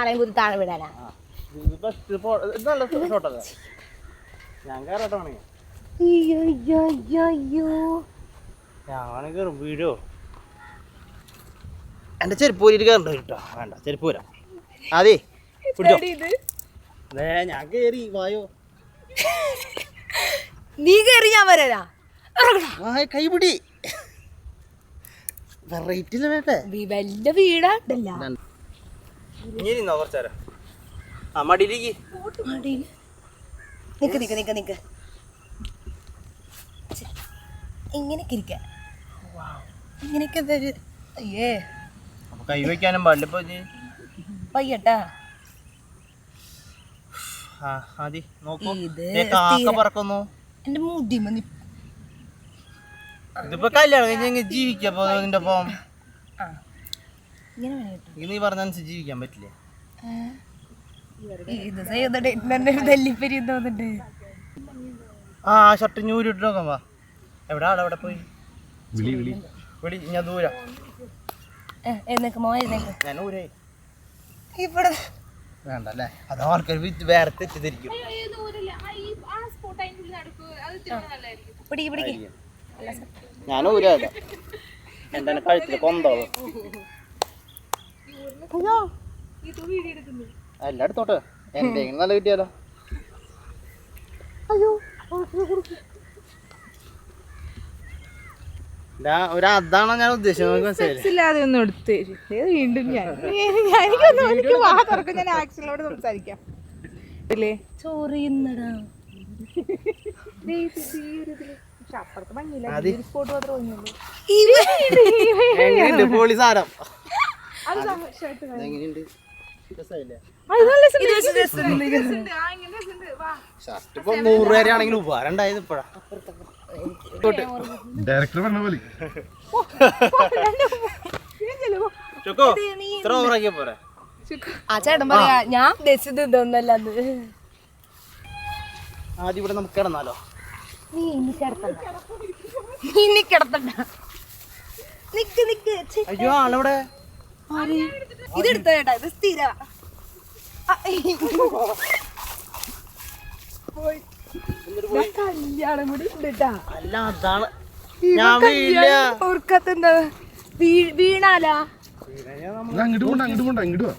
പാളയം കുത്തി താഴെ വിടാനാ. ഞാൻ കയറട്ടോ ഞാൻ കയറും വീഴോ. എന്റെ ചെരുപ്പ് ഊരിട്ട് കയറണ്ട കേട്ടോ. വേണ്ട ചെരുപ്പ് ഊരാ. അതെ ഞാൻ കേറി വായോ. നീ കേറി ഞാൻ വരാ. കൈപിടി വെറൈറ്റി വേണ്ടേ. വലിയ വീടാണ്ടല്ല. ഇനി നിന്നോ കുറച്ചേരം. ആ മടിയിലേക്ക് നിക്ക് നിക്ക് നിക്ക് നിക്ക്. ഇങ്ങനെയൊക്കെ ഇരിക്ക. ഇങ്ങനെയൊക്കെ ഒരു അയ്യേ കൈ വയ്ക്കാനും പാടില്ല ഇപ്പൊ. പയ്യട്ടാ പറക്കുന്നു. എന്റെ മുടിമ ഇതിപ്പോ കല്യാണം കഴിഞ്ഞ ജീവിക്കപ്പോ നിന്റെ ഒപ്പം ഇങ്ങനെ നീ പറഞ്ഞനുസരിച്ച് ജീവിക്കാൻ പറ്റില്ലേ. ആ ഷർട്ട് ഞൂരിട്ട് നോക്കാം. വാ എവിടെ ആളെ എവിടെ പോയി വിളി. ഞാൻ ദൂരം ഞാൻ ഊരേ ഇവിടെ വേണ്ട അല്ലേ. അത് ആൾക്കാർ വേറെ തെറ്റിദ്ധരിക്കും. ഞാൻ ഊരല്ല എന്റെ കഴുത്തില് കൊന്തോളൂ. എല്ലാം എടുത്തോട്ടെ. എന്തെങ്കിലും നല്ല കിട്ടിയാലോ. അതാണ് ഞാൻ ഉദ്ദേശിച്ചത്. സംസാരിക്കാം. പോളിസാരം ഷർട്ട് ഇപ്പൊ 100 രൂപ ആണെങ്കിലും ഉപകാരം ഉണ്ടായത് ഇപ്പഴാ. ഡയറക്ടർ പറഞ്ഞ പോലെ ഇത്ര ഓവറാക്കിയ പോരാ. ആ ചേട്ടൻ പറയാ ഞാൻ ഉദ്ദേശിച്ചത് ഇതൊന്നല്ല. ആദ്യം ഇവിടെ നമുക്ക് കിടന്നാലോ. നീ ഇനി കിടത്തണ്ട. നിക്ക് നിക്ക്. അയ്യോ ആളവിടെ ഇതെടുത്ത ചേട്ടാ. ഇത് സ്ഥിര കല്യാണം കൂടി ഉണ്ടിട്ടാ. അല്ല അതാണ് ഞാൻ ഓർക്കത്തെന്താ വീണാലാ. അങ്ങോട്ട് പോണ്ട അങ്ങോട്ട് പോണ്ട ഇങ്ങോട്ട് വാ.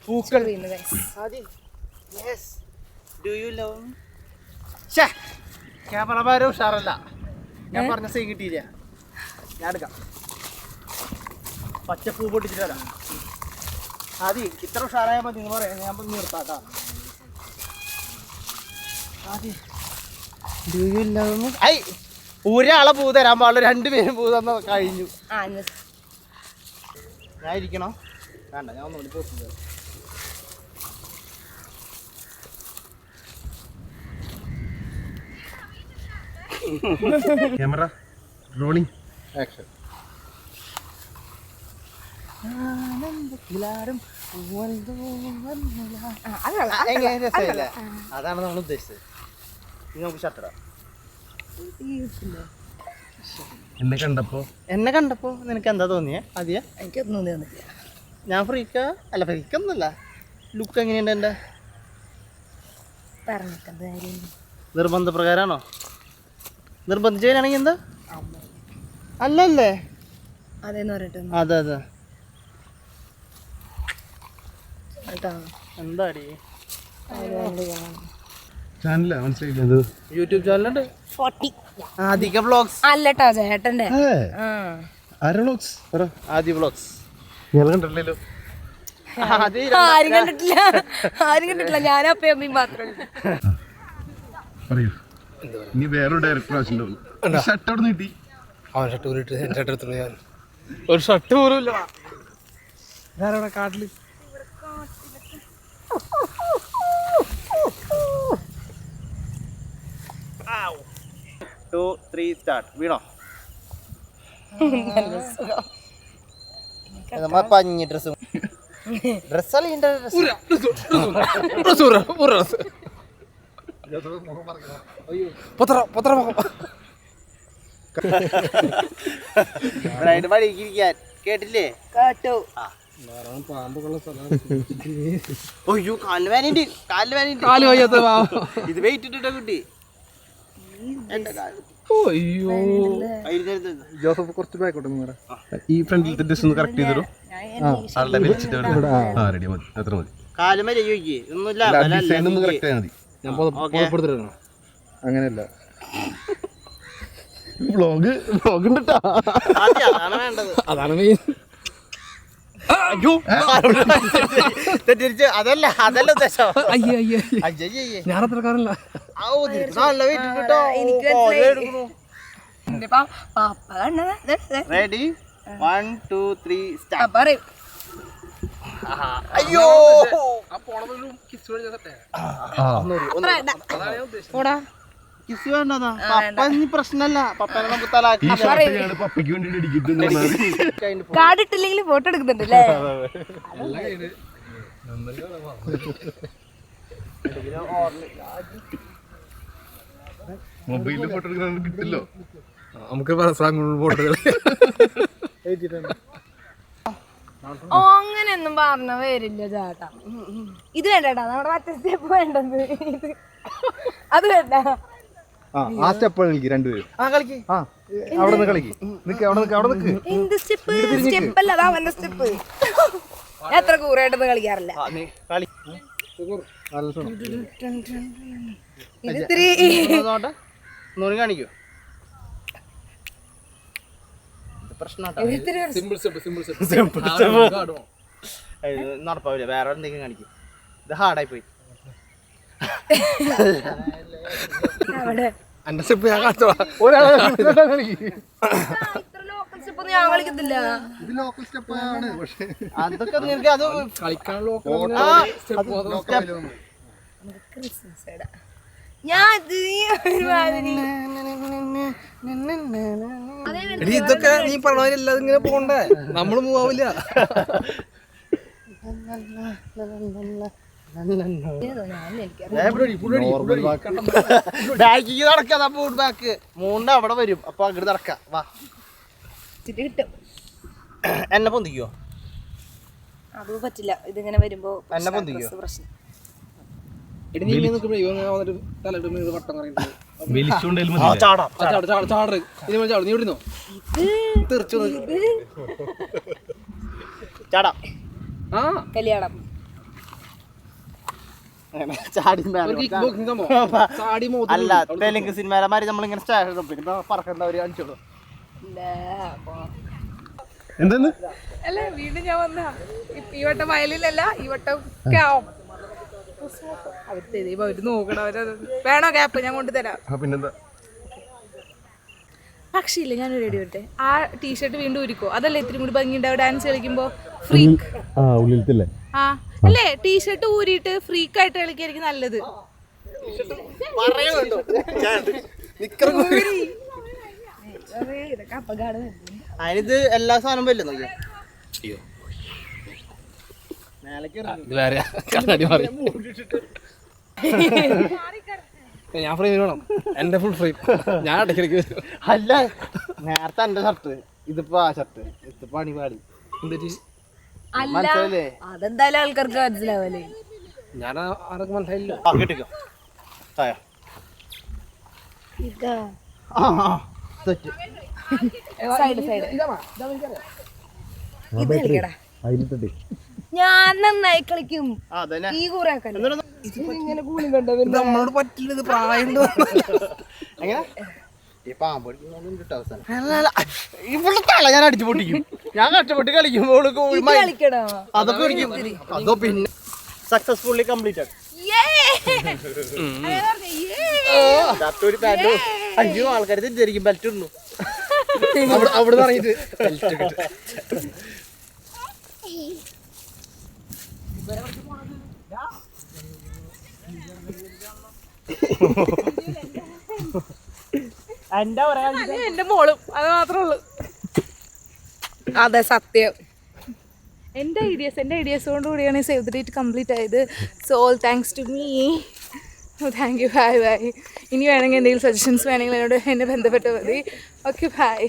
പൂക്കൾ ക്യാമറമാര് ഉഷാറല്ല. ഞാൻ പറഞ്ഞ സീൻ കിട്ടിയില്ല. ഞാൻ എടുക്കാം. പച്ചപ്പൂ പൊട്ടിച്ചിട്ട് വരാം. ആദ്യ ഇത്ര ഉഷാറായാൽ മതി എന്ന് പറയാം. ഞാൻ നിർത്താട്ടാ. ഒരാളെ പൂ തരാൻ പാടില്ല. 2 പേരും പൂ തന്ന കഴിഞ്ഞു. ഞാൻ ഇരിക്കണോ വേണ്ട. ഞാൻ ഒന്നുകൂടി പോസ്റ്റ് ക്യാമറ റോളിംഗ് ആക്ഷൻ. അതാണ് നമ്മൾ ഉദ്ദേശിച്ചത്. ഇനി നമുക്ക് ഷർട്ടിടാം. എന്നെ കണ്ടപ്പോ നിനക്ക് എന്താ തോന്നിയേ? ആദ്യ എനിക്കൊന്നും തോന്നില്ല. ഞാൻ ഫ്രീക്ക അല്ല. ഫ്രീക്കൊന്നുമല്ല. ലുക്ക് എങ്ങനെയുണ്ട് എൻ്റെ? നിർബന്ധപ്രകാരമാണോ? നിർബന്ധിച്ചാണെങ്കിൽ എന്താ? അല്ലല്ലേ. അതേന്ന് പറയട്ടെ. അതെ അതെ. എന്താടി ചാനലാ മനസ്സിലായില്ല. യൂട്യൂബ് ചാനലുണ്ട്. ആദിക വ്ളോഗ്സ് അല്ലട്ടോ ചേട്ടന്റെ. ആദി വ്ളോഗ്സ്. ഞാൻ കണ്ടിട്ടില്ലല്ലോ. ആരും കണ്ടിട്ടില്ല. ഞാനും അപ്പയും അമ്മയും മാത്രമേ. പറയൂ. ഇനി വേറൊരു ഡയറക്ടർ ആവശ്യമുണ്ടാവും. ഷർട്ട് അവിടെ കിട്ടി. അവൻ ഷർട്ട് ഊരിട്ട് എൻ്റെ ഷർട്ട് എടുത്തുള്ളൂ. ഞാൻ ഒരു ഷർട്ട് പോലും ഇല്ല. ഞാനവിടെ കാട്ടില് 2, 3 സ്റ്റാർട്ട്. വീണോ? നമ്മ പഞ്ഞി ഡ്രസ് ഡ്രസ്സല്ല. വഴിക്കിരിക്കാൻ കേട്ടില്ലേ? കേട്ടോ. അയ്യോ കാലിന് വേനുണ്ട് ഇത് വെയിറ്റ് ഇട്ടിട്ടോ കുട്ടി ജോസഫ് കുറച്ച് ബാക്കോട്ട് ഈ ഫ്രണ്ടിലത്തെ ഡ്രസ് ഒന്ന് കറക്റ്റ് ചെയ്തോ. ആളുടെ വലിച്ചിട്ട് റെഡി മതി, അത്ര മതി. കാലുമേ ഡിസൈൻ ഒന്ന് കറക്റ്റ് ആയാൽ മതി. അങ്ങനെയല്ല വ്ളോഗ് ഉണ്ട്. അതാണ് മെയിൻ. അയ്യോ തെറ്റിരിച്ച് അതല്ല ഉദ്ദേശം. ഞാൻ അത്രക്കാരല്ല. Ready 1 2 3 start. പറയും അയ്യോ കിസ് വേണ്ടതാ. പപ്പ ഇനി പ്രശ്നല്ല, പപ്പനെ നമുക്ക് തലാക്കി. ഈ ഷർട്ട് ഞാൻ പപ്പയ്ക്ക് വേണ്ടി ഇടിക്കുന്നു. കാർഡിട്ടില്ലെങ്കിൽ ഫോട്ടോ എടുക്കുന്നുണ്ട് അല്ലേ? മൊബൈലിൽ ഫോട്ടോ എടുക്കാൻ കിട്ടില്ലോ. നമുക്ക് ഫോട്ടോ ഓ അങ്ങനെയൊന്നും പറഞ്ഞ വരില്ല ചേട്ടാ. ഇത് വേണ്ട ചേട്ടാ, നമ്മുടെ മറ്റേ സ്റ്റെപ്പ് വേണ്ടത്. അത് വേണ്ട. ആ സ്റ്റെപ്പ് കളിക്ക് രണ്ടുപേരും. അവിടെ നിന്ന് കളിക്ക്. എന്ത് സ്റ്റെപ്പ്? സ്റ്റെപ്പ് അല്ല, അതാ അവന്റെ സ്റ്റെപ്പ്. എത്ര കൂറായിട്ടൊന്നും കളിക്കാറില്ല. ഇത് ഇത്തിരി കാണിക്കോ നടപ്പാവില്ല. വേറെ എന്തെങ്കിലും കാണിക്കും. ഇത് ഹാർഡായി പോയി. എന്റെ സ്റ്റെപ്പ് ഞാൻ കാണിച്ചോ. ഞാൻ കളിക്കത്തില്ല. അതൊക്കെ നിനക്ക് അത് ഇതൊക്കെ നീ പറഞ്ഞല്ല ഇങ്ങനെ പോണ്ടേ, നമ്മള് മൂവാവില്ല. നടക്കാ ബാക്ക് മൂണ്ട അവിടെ വരും. അപ്പൊ അങ്ങോട്ട് നടക്കാം. വാ കിട്ടും. എന്നെ പൊന്തിക്കോ? അത് പറ്റില്ല. ഇതിങ്ങനെ വരുമ്പോ എന്നെ പൊന്തിക്കോ? പ്രശ്നം. കല്യാണം അല്ല, തെലുങ്ക് സിനിമമാരി നമ്മളിങ്ങനെ പറക്കണ്ട ഒരു കാണിച്ചോളൂ. എന്തെന്ന് അല്ല വീണ്ടും ഞാൻ വന്ന ഈ വട്ടം വയലിലല്ല, ഈ വട്ടം അവര് നോക്കണം. വേണോ ക്യാപ്പ്? ഞാൻ കൊണ്ടുതരാം. പിന്നെന്താ പക്ഷേ ഇല്ല, ഞാനൊരു റെഡി വരട്ടെ. ആ ടീഷർട്ട് വീണ്ടും ഉരിക്കോ? അതല്ലേ ഇത്തിരി കൂടി ഭംഗിയുണ്ടാവും ഡാൻസ് കളിക്കുമ്പോ. ഫ്രീക്ക് ഉള്ളിലത്തല്ലേ? ആ അല്ലേ, ടീഷർട്ട് ഊരിയിട്ട് ഫ്രീക്ക് ആയിട്ട് കളിക്കായിരിക്കും നല്ലത്. അതിനിത് എല്ലാ സാധനം വല്ല നോക്കിയോ. ഞാൻ ഫ്രീ വേണം. എന്റെ ഫുൾ ഫ്രീ. ഞാൻ ഇടയ്ക്കിടയ്ക്ക് അല്ല, നേരത്തെ എന്റെ ഷർട്ട്, ഇതിപ്പോ ആ ഷർട്ട്, ഇതിപ്പോ അണിപാടി. മനസ്സിലല്ലേ? അതെന്തായാലും ആൾക്കാർക്ക് മനസ്സിലാവല്ലേ. ഞാൻ ആർക്ക് മനസ്സിലായില്ലോ. കിട്ടിക്കോ ചായ. സൈഡ് സൈഡ് ഇത് കളിക്കടാ. ഞാൻ നന്നായി കളിക്കും. ഈ കൂറാക്കല്ല ഇങ്ങനെ കൂണി കണ്ടോ. നമ്മളോട് പറ്റില്ല, ഇത് പ്രായം. എങ്ങനെ ഇവിടെ തല ഞാൻ അടിച്ചു പൊട്ടിക്കും. ഞാൻ കഷ്ടപ്പെട്ട് കളിക്കുമ്പോൾ കളിക്കണോ? അതൊക്കെ കളിക്കും. അതോ പിന്നെ സക്സസ്ഫുള്ളി കംപ്ലീറ്റ് ആക്കും. ഒരു പാൻറ്. അയ്യോ, ആൾക്കാർ തെറ്റിദ്ധരിക്കും ബെൽറ്റ് ഇടുന്നു. അവിടെ പറഞ്ഞിട്ട് എന്റെ മോളും അത് മാത്രമേ ഉള്ളൂ. അതെ സത്യം. എൻ്റെ ഐഡിയാസ് കൊണ്ടുകൂടിയാണ് സേവ് ദ ഡേറ്റ് കംപ്ലീറ്റ് ആയത്. So all thanks to me. Thank you. Bye bye. ഇനി വേണമെങ്കിൽ എന്തെങ്കിലും സജഷൻസ് വേണമെങ്കിൽ എന്നോട് എന്നെ ബന്ധപ്പെട്ടാൽ മതി. Okay, by.